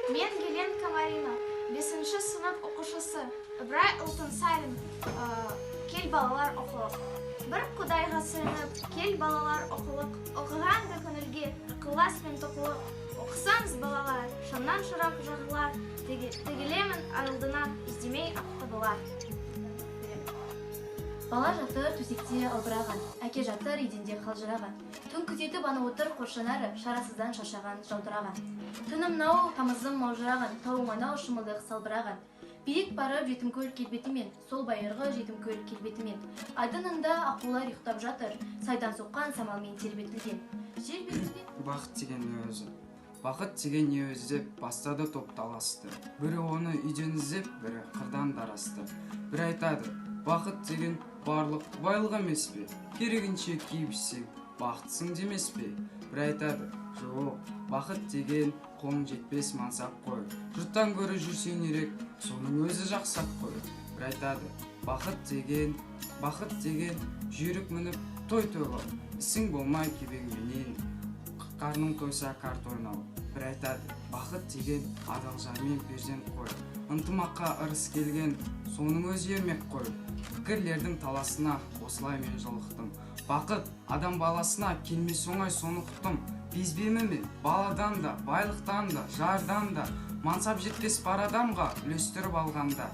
Мен Геленка Марина, 5-ші сынып оқушысы. Ыбырай Алтынсарин, кел балалар оқылық. Бір құдайға сыйынып, кел балалар оқылық. Оқығанды көңілге, ықылас пен тоқылық. Оқысаңыз балалар, шамнан шырақ жағылар. Тегілемін арылдына, іздемей ақты болар. Бала жатыр төсекте албыраған, әке жатыр еденде қалжыраған. Түн күзетіп ана отыр қоршанары, шарасыздан шаршаған жаудыраған. Түнім нау, тамызым маужыраған, тауыма нау шымылдық салбыраған. Биік барып жетімкөл келбетімен, сол байырғы жетімкөл келбетімен. Айдынында аққулар ұйықтап жатыр, сайдан соққан самалмен тербетілген. Бақыт деген не өзі? Бақыт деген не өзі деп бастады топ таласты. Бірі оны үйден іздеп, бірі қырдан дарасты. Бір айтады, бақыт деген барлық байлық емес пе? Керегінше киіпсең, бақытсың демес пе? Бір айтады, жоқ, бақыт деген қолың жетпес мансап қой. Жұрттан көрі жүрсең ерек, соның өзі жақсап қой. Бір айтады, бақыт деген жүйрік мініп той тойлау. Ісің болмай кебеңменен, қарның тойса карт ойнау. Бір айтады, бақыт деген адал жармен перзент қой. Ынтымаққа ырыс келген, соның өзі ермек қой. Пікірлердің таласына осылай мен жолықтым. Бақыт адам баласына келмес оңай соны ұқтым. Безбемімен баладан да, байлықтан да, жардан да, мансап жетпес бар адамға үлестіріп алғанда.